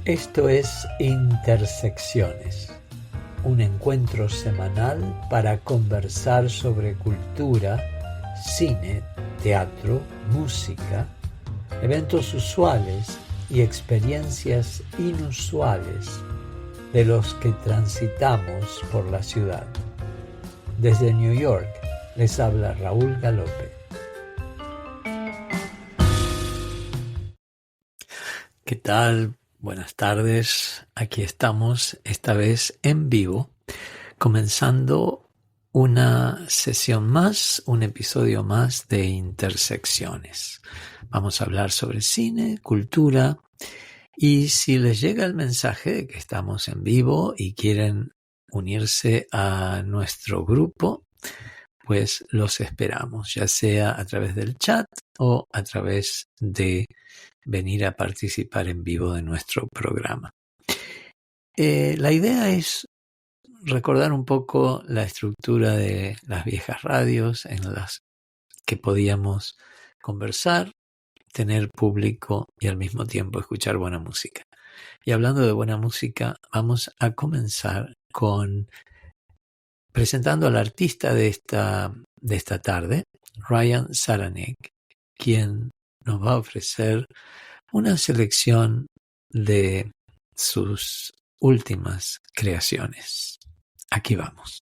Esto es Intersecciones, un encuentro semanal para conversar sobre cultura, cine, teatro, música, eventos usuales y experiencias inusuales de los que transitamos por la ciudad. Desde New York les habla Raúl Galope. ¿Qué tal? Buenas tardes, aquí estamos, esta vez en vivo, comenzando una sesión más, un episodio más de Intersecciones. Vamos a hablar sobre cine, cultura, y si les llega el mensaje de que estamos en vivo y quieren unirse a nuestro grupo, pues los esperamos, ya sea a través del chat o a través de venir a participar en vivo de nuestro programa. La idea es recordar un poco la estructura de las viejas radios en las que podíamos conversar, tener público y al mismo tiempo escuchar buena música. Y hablando de buena música, vamos a comenzar con presentando al artista de esta tarde, Ryan Saranek, quien nos va a ofrecer una selección de sus últimas creaciones. Aquí vamos.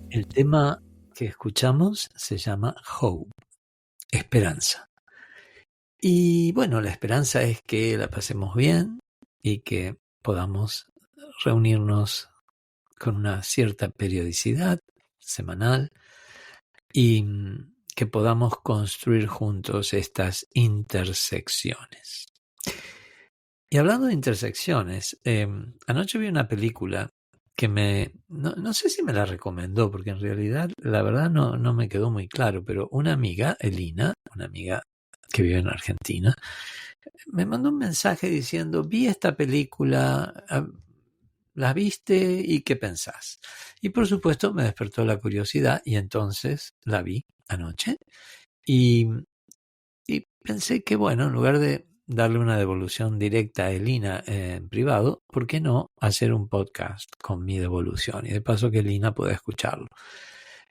El tema que escuchamos se llama Hope, esperanza. Y bueno, la esperanza es que la pasemos bien y que podamos reunirnos con una cierta periodicidad semanal y que podamos construir juntos estas intersecciones. Y hablando de intersecciones, anoche vi una película que no sé si me la recomendó, porque en realidad la verdad no me quedó muy claro, pero una amiga, Elina, una amiga que vive en Argentina, me mandó un mensaje diciendo: vi esta película, ¿la viste y qué pensás? Y por supuesto me despertó la curiosidad y entonces la vi anoche y pensé que bueno, en lugar de darle una devolución directa a Elina en privado, ¿por qué no hacer un podcast con mi devolución? Y de paso que Elina pueda escucharlo.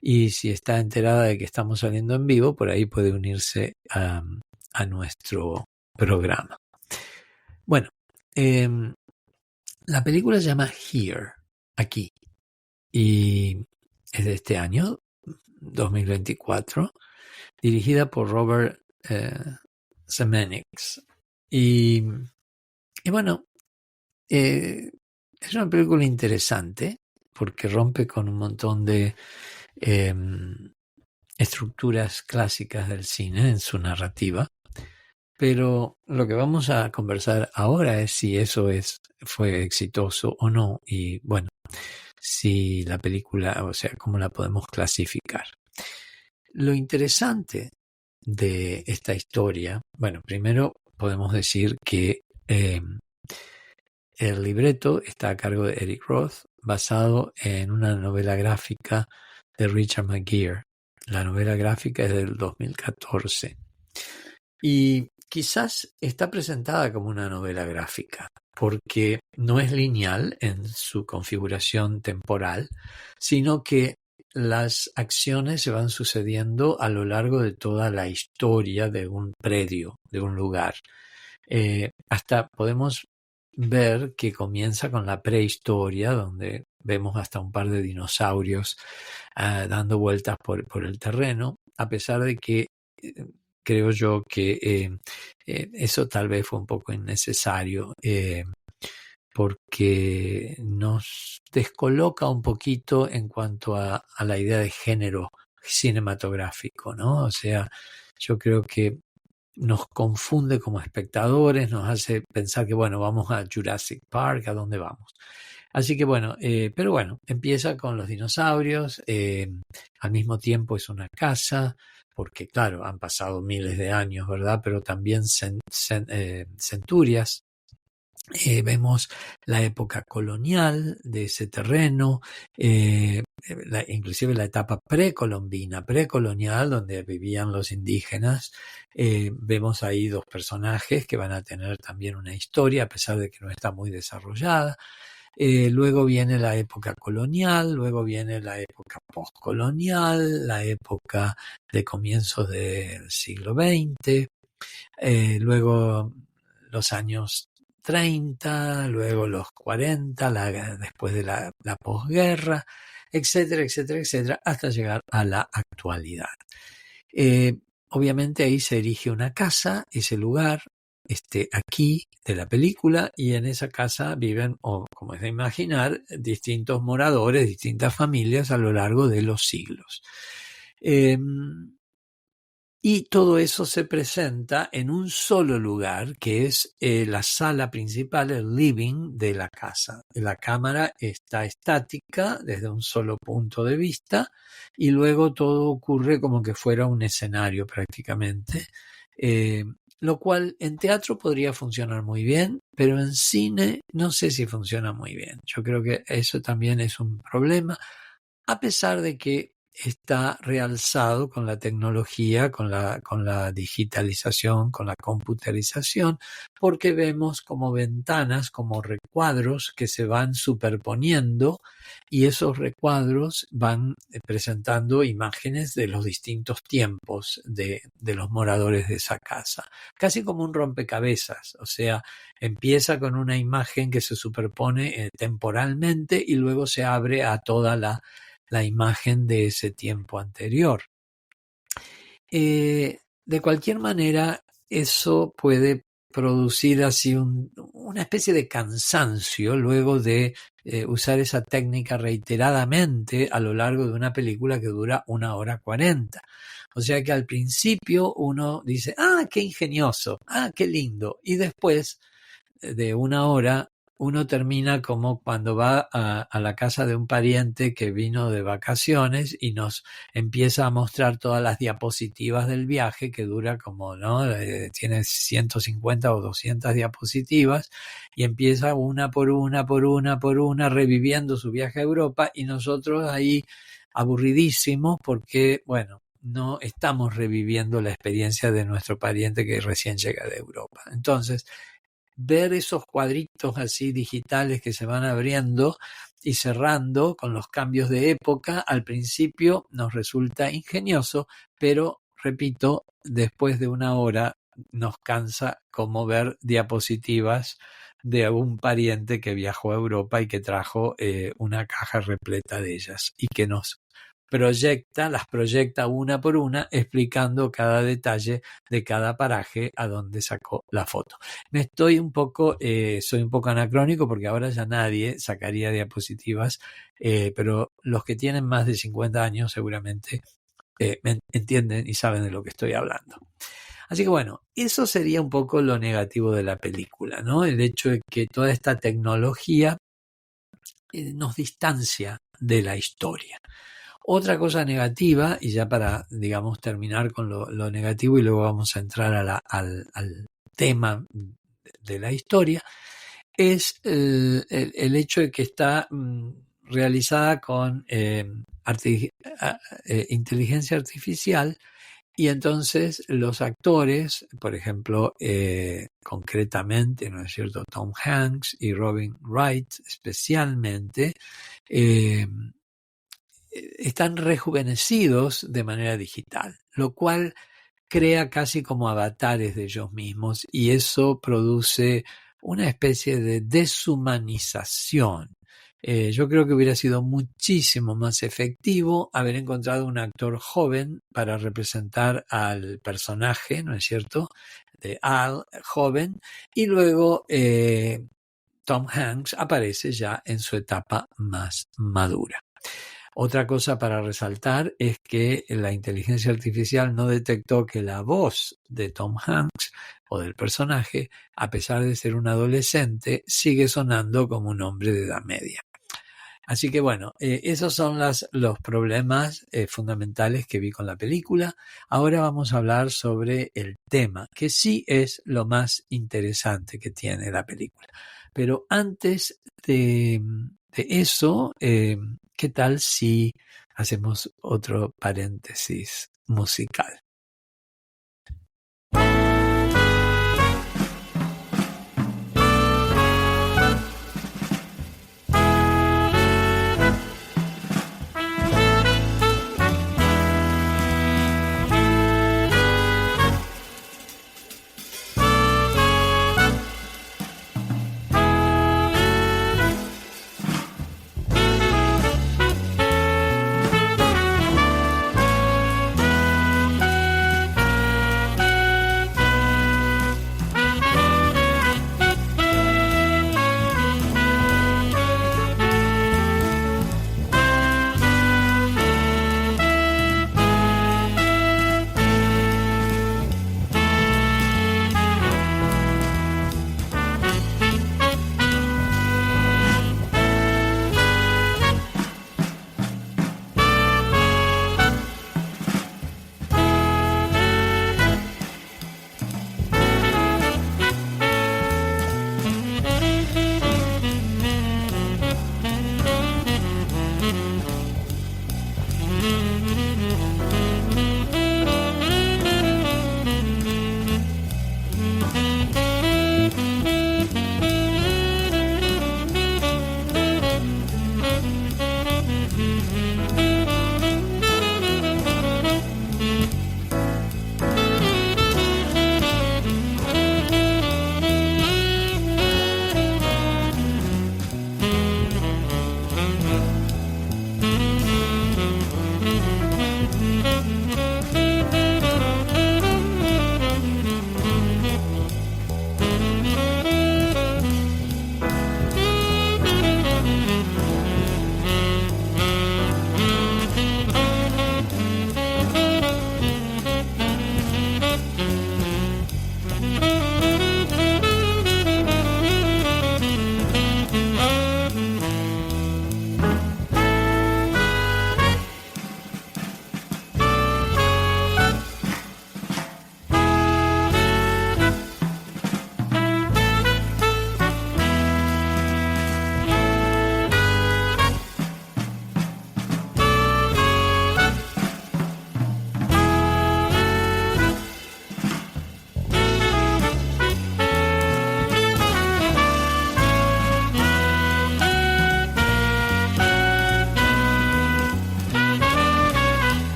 Y si está enterada de que estamos saliendo en vivo, por ahí puede unirse a nuestro programa. Bueno, la película se llama Here, aquí, y es de este año, 2024, dirigida por Robert Zemeckis. Y bueno, es una película interesante porque rompe con un montón de estructuras clásicas del cine en su narrativa. Pero lo que vamos a conversar ahora es si eso fue exitoso o no, y bueno, si la película, o sea, cómo la podemos clasificar. Lo interesante de esta historia, bueno, primero podemos decir que el libreto está a cargo de Eric Roth, basado en una novela gráfica de Richard McGear. La novela gráfica es del 2014. Y quizás está presentada como una novela gráfica, porque no es lineal en su configuración temporal, sino que las acciones se van sucediendo a lo largo de toda la historia de un predio, de un lugar. Hasta podemos ver que comienza con la prehistoria, donde vemos hasta un par de dinosaurios dando vueltas por el terreno, a pesar de que creo yo que eso tal vez fue un poco innecesario, porque nos descoloca un poquito en cuanto a la idea de género cinematográfico, ¿no? O sea, yo creo que nos confunde como espectadores, nos hace pensar que, bueno, vamos a Jurassic Park, ¿a dónde vamos? Así que bueno, pero bueno, empieza con los dinosaurios, al mismo tiempo es una casa, porque claro, han pasado miles de años, ¿verdad? Pero también centurias. Vemos la época colonial de ese terreno, inclusive la etapa precolombina, precolonial, donde vivían los indígenas. Vemos ahí dos personajes que van a tener también una historia, a pesar de que no está muy desarrollada. Luego viene la época colonial, luego viene la época postcolonial, la época de comienzos del siglo XX, luego los años 30, luego los 40, después de la posguerra, etcétera, etcétera, etcétera, hasta llegar a la actualidad. Obviamente ahí se erige una casa, ese lugar, aquí de la película, y en esa casa viven, o como es de imaginar, distintos moradores, distintas familias a lo largo de los siglos. Y todo eso se presenta en un solo lugar, que es la sala principal, el living de la casa. La cámara está estática desde un solo punto de vista y luego todo ocurre como que fuera un escenario prácticamente, lo cual en teatro podría funcionar muy bien, pero en cine no sé si funciona muy bien. Yo creo que eso también es un problema, a pesar de que está realzado con la tecnología, con la digitalización, con la computarización, porque vemos como ventanas, como recuadros que se van superponiendo y esos recuadros van presentando imágenes de los distintos tiempos de los moradores de esa casa. Casi como un rompecabezas, o sea, empieza con una imagen que se superpone temporalmente y luego se abre a toda la imagen de ese tiempo anterior. De cualquier manera, eso puede producir así una especie de cansancio luego de usar esa técnica reiteradamente a lo largo de una película que dura 1 hora 40. O sea que al principio uno dice, qué ingenioso, qué lindo, y después de 1 hora uno termina como cuando va a la casa de un pariente que vino de vacaciones y nos empieza a mostrar todas las diapositivas del viaje, que dura como, ¿no? Tiene 150 o 200 diapositivas y empieza una por una, reviviendo su viaje a Europa, y nosotros ahí aburridísimos porque, bueno, no estamos reviviendo la experiencia de nuestro pariente que recién llega de Europa. Entonces, ver esos cuadritos así digitales que se van abriendo y cerrando con los cambios de época, al principio nos resulta ingenioso, pero repito, después de una hora nos cansa como ver diapositivas de un pariente que viajó a Europa y que trajo una caja repleta de ellas y que nos las proyecta una por una, explicando cada detalle de cada paraje a donde sacó la foto. Soy un poco anacrónico porque ahora ya nadie sacaría diapositivas, pero los que tienen más de 50 años seguramente me entienden y saben de lo que estoy hablando. Así que bueno, eso sería un poco lo negativo de la película, ¿no? El hecho de que toda esta tecnología nos distancia de la historia. Otra cosa negativa, y ya para, digamos, terminar con lo negativo y luego vamos a entrar al tema de la historia, es el hecho de que está realizada con inteligencia artificial, y entonces los actores, por ejemplo, concretamente, ¿no es cierto?, Tom Hanks y Robin Wright especialmente, están rejuvenecidos de manera digital, lo cual crea casi como avatares de ellos mismos, y eso produce una especie de deshumanización. Yo creo que hubiera sido muchísimo más efectivo haber encontrado un actor joven para representar al personaje, ¿no es cierto?, de Al, joven, y luego Tom Hanks aparece ya en su etapa más madura. Otra cosa para resaltar es que la inteligencia artificial no detectó que la voz de Tom Hanks o del personaje, a pesar de ser un adolescente, sigue sonando como un hombre de edad media. Así que bueno, esos son los problemas fundamentales que vi con la película. Ahora vamos a hablar sobre el tema, que sí es lo más interesante que tiene la película. Pero antes de eso, ¿qué tal si hacemos otro paréntesis musical?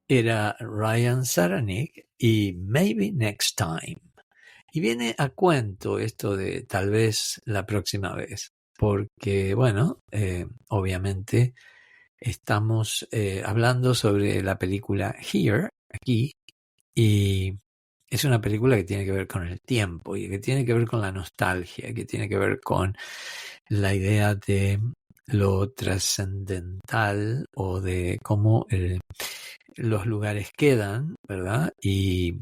era Ryan Saranik y Maybe Next Time. Y viene a cuento esto de tal vez la próxima vez, porque bueno, obviamente estamos hablando sobre la película Here, aquí, y es una película que tiene que ver con el tiempo y que tiene que ver con la nostalgia, que tiene que ver con la idea de lo trascendental o de cómo los lugares quedan, ¿verdad? Y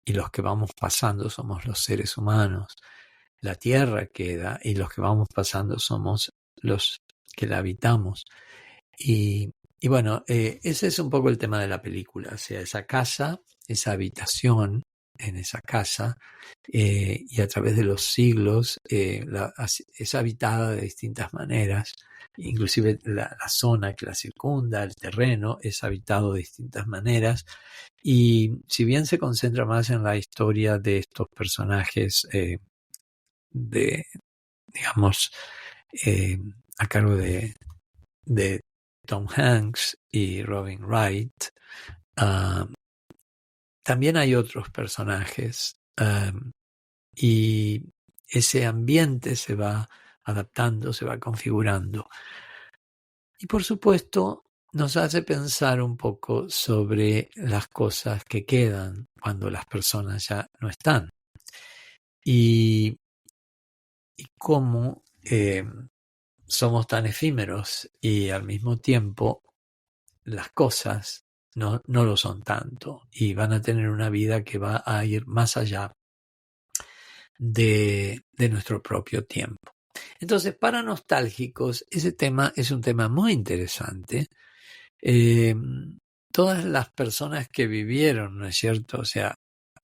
los que vamos pasando somos los seres humanos. La tierra queda y los que vamos pasando somos los que la habitamos. Y, y bueno, ese es un poco el tema de la película, o sea, esa casa, esa habitación en esa casa, y a través de los siglos es habitada de distintas maneras, inclusive la zona que la circunda, el terreno, es habitado de distintas maneras, y si bien se concentra más en la historia de estos personajes de, digamos, eh, a cargo de Tom Hanks y Robin Wright, uh, también hay otros personajes, y ese ambiente se va adaptando, se va configurando. Y por supuesto nos hace pensar un poco sobre las cosas que quedan cuando las personas ya no están. Y cómo somos tan efímeros y al mismo tiempo las cosas no lo son tanto y van a tener una vida que va a ir más allá de nuestro propio tiempo. Entonces, para nostálgicos, ese tema es un tema muy interesante. Todas las personas que vivieron, ¿no es cierto? O sea,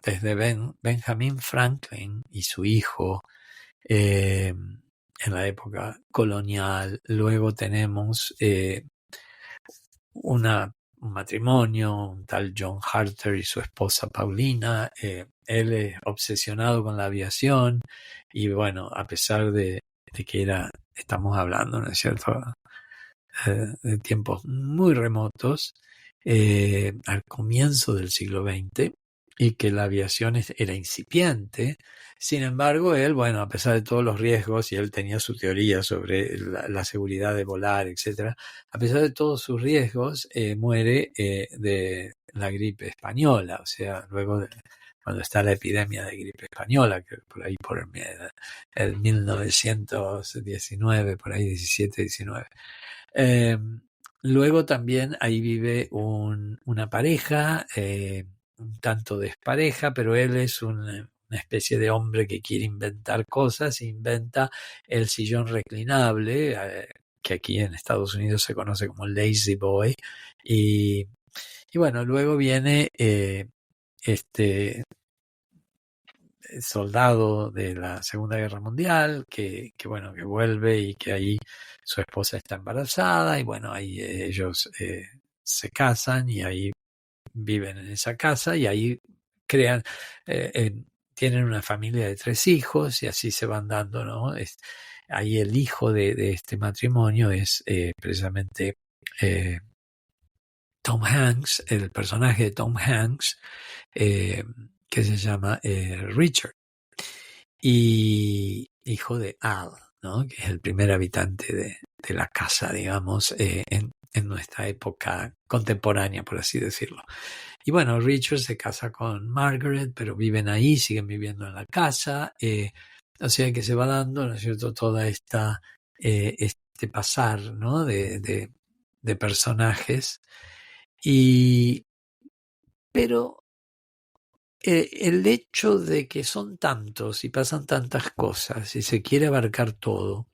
desde Benjamin Franklin y su hijo, en la época colonial, luego tenemos un matrimonio, un tal John Harter y su esposa Paulina. Él es obsesionado con la aviación y bueno, a pesar de que estamos hablando, ¿no es cierto?, de tiempos muy remotos, al comienzo del siglo XX, y que la aviación era incipiente. Sin embargo, él, bueno, a pesar de todos los riesgos, y él tenía su teoría sobre la seguridad de volar, etcétera, a pesar de todos sus riesgos, muere de la gripe española, o sea, luego cuando está la epidemia de gripe española, que por ahí por el 1919, por ahí 17, 19. Luego también ahí vive una pareja, un tanto despareja, pero él es una especie de hombre que quiere inventar cosas, inventa el sillón reclinable, que aquí en Estados Unidos se conoce como Lazy Boy, y bueno, luego viene este soldado de la Segunda Guerra Mundial, que bueno, que vuelve y que ahí su esposa está embarazada y bueno, ahí ellos se casan y ahí viven en esa casa y ahí crean, tienen una familia de 3 hijos y así se van dando, ¿no? Ahí el hijo de este matrimonio es precisamente Tom Hanks, el personaje de Tom Hanks, que se llama Richard, y hijo de Al, ¿no?, que es el primer habitante de la casa, digamos, en nuestra época contemporánea, por así decirlo. Y bueno, Richard se casa con Margaret, pero viven ahí, siguen viviendo en la casa, o sea que se va dando, ¿no es cierto?, toda este pasar, ¿no?, de personajes. Pero el hecho de que son tantos y pasan tantas cosas y se quiere abarcar todo,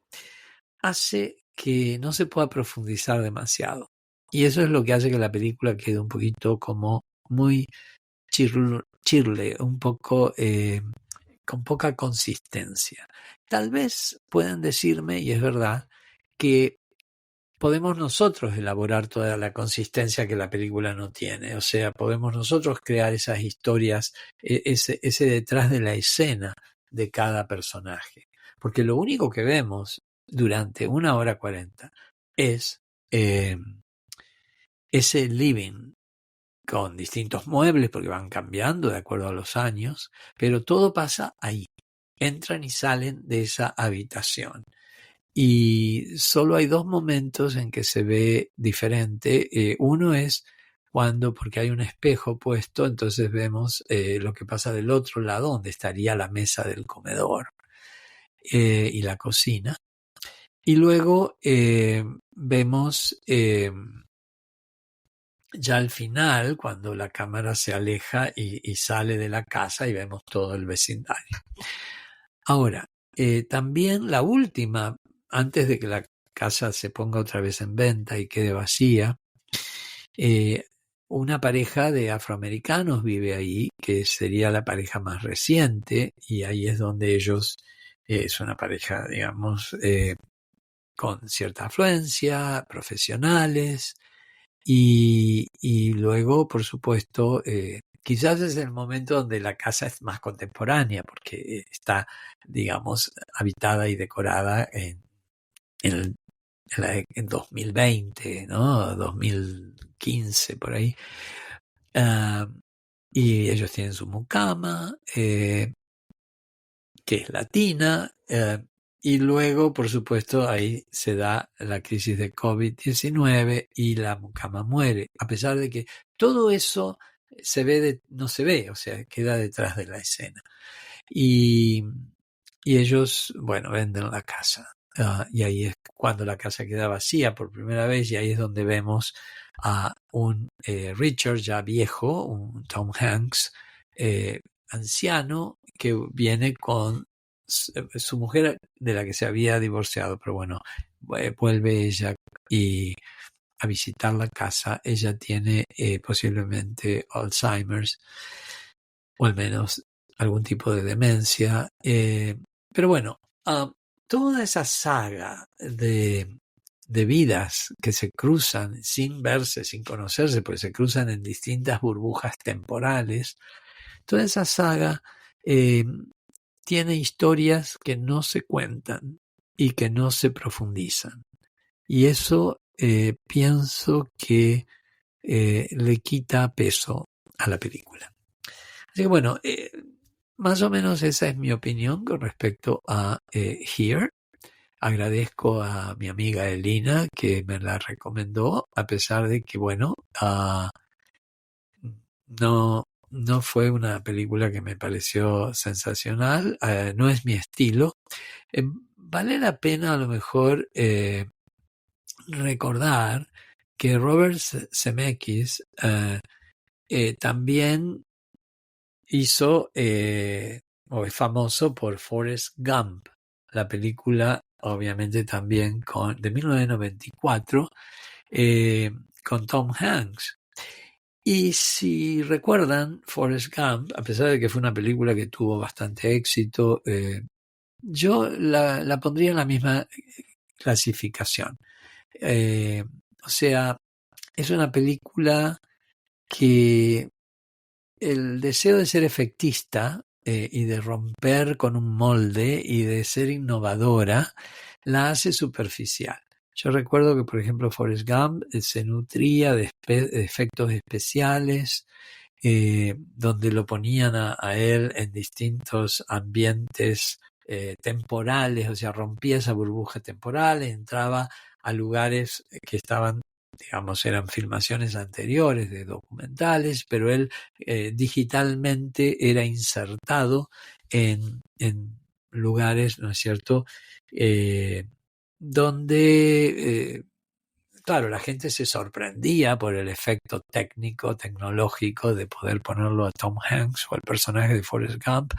hace que no se pueda profundizar demasiado. Y eso es lo que hace que la película quede un poquito como muy chirle, un poco con poca consistencia. Tal vez puedan decirme, y es verdad, que podemos nosotros elaborar toda la consistencia que la película no tiene. O sea, podemos nosotros crear esas historias, ese detrás de la escena de cada personaje. Porque lo único que vemos durante 1 hora 40 es ese living con distintos muebles porque van cambiando de acuerdo a los años, pero todo pasa ahí. Entran y salen de esa habitación. Y solo hay dos momentos en que se ve diferente. Uno es cuando, porque hay un espejo puesto, entonces vemos lo que pasa del otro lado, donde estaría la mesa del comedor y la cocina. Y luego vemos ya al final, cuando la cámara se aleja y sale de la casa y vemos todo el vecindario. Ahora, también la última, antes de que la casa se ponga otra vez en venta y quede vacía, una pareja de afroamericanos vive ahí, que sería la pareja más reciente, y ahí es donde ellos, es una pareja, digamos, con cierta afluencia, profesionales, y luego, por supuesto, quizás es el momento donde la casa es más contemporánea, porque está, digamos, habitada y decorada en 2020, ¿no? 2015, por ahí. Y ellos tienen su mucama, que es latina, y luego, por supuesto, ahí se da la crisis de COVID-19 y la mucama muere, a pesar de que todo eso no se ve, o sea, queda detrás de la escena. Y ellos, bueno, venden la casa. Y ahí es cuando la casa queda vacía por primera vez, y ahí es donde vemos a un Richard ya viejo, un Tom Hanks anciano, que viene con su mujer de la que se había divorciado, pero bueno, vuelve ella y a visitar la casa. Ella tiene posiblemente Alzheimer's, o al menos algún tipo de demencia. Pero bueno, toda esa saga de vidas que se cruzan sin verse, sin conocerse, porque se cruzan en distintas burbujas temporales, toda esa saga tiene historias que no se cuentan y que no se profundizan. Y eso pienso que le quita peso a la película. Así que bueno, más o menos esa es mi opinión con respecto a Here. Agradezco a mi amiga Elina que me la recomendó, a pesar de que, bueno, no fue una película que me pareció sensacional, no es mi estilo. Vale la pena a lo mejor recordar que Robert Zemeckis también hizo o es famoso por Forrest Gump, la película obviamente también de 1994 con Tom Hanks. Y si recuerdan, Forrest Gump, a pesar de que fue una película que tuvo bastante éxito, yo la pondría en la misma clasificación. O sea, es una película que el deseo de ser efectista y de romper con un molde y de ser innovadora la hace superficial. Yo recuerdo que, por ejemplo, Forrest Gump se nutría de efectos especiales, donde lo ponían a él en distintos ambientes temporales, o sea, rompía esa burbuja temporal, entraba a lugares que estaban, digamos, eran filmaciones anteriores de documentales, pero él digitalmente era insertado en lugares, ¿no es cierto?, donde, claro, la gente se sorprendía por el efecto técnico, tecnológico de poder ponerlo a Tom Hanks o al personaje de Forrest Gump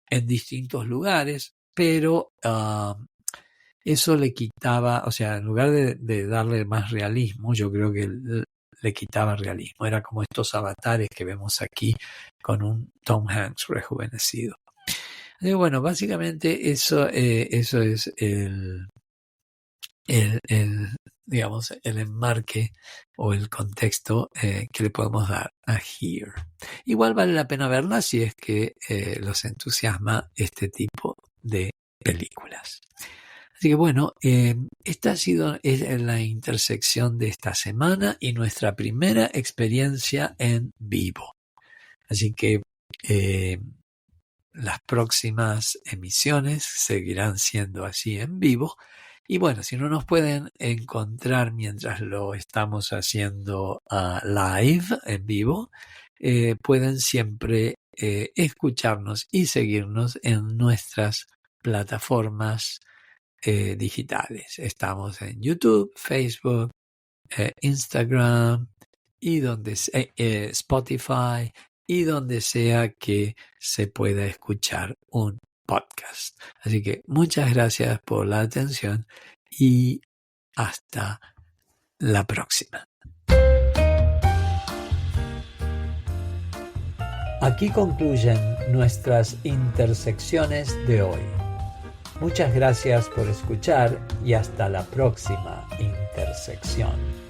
en distintos lugares, pero eso le quitaba, o sea, en lugar de darle más realismo, yo creo que le quitaba realismo. Era como estos avatares que vemos aquí con un Tom Hanks rejuvenecido. Y bueno, básicamente eso es digamos, el enmarque o el contexto que le podemos dar a Here. Igual vale la pena verla si es que los entusiasma este tipo de películas. Así que bueno, esta es la intersección de esta semana y nuestra primera experiencia en vivo. Así que las próximas emisiones seguirán siendo así en vivo. Y bueno, si no nos pueden encontrar mientras lo estamos haciendo live, en vivo, pueden siempre escucharnos y seguirnos en nuestras plataformas digitales. Estamos en YouTube, Facebook, Instagram y Spotify y donde sea que se pueda escuchar un podcast. Así que muchas gracias por la atención y hasta la próxima. Aquí concluyen nuestras intersecciones de hoy. Muchas gracias por escuchar y hasta la próxima intersección.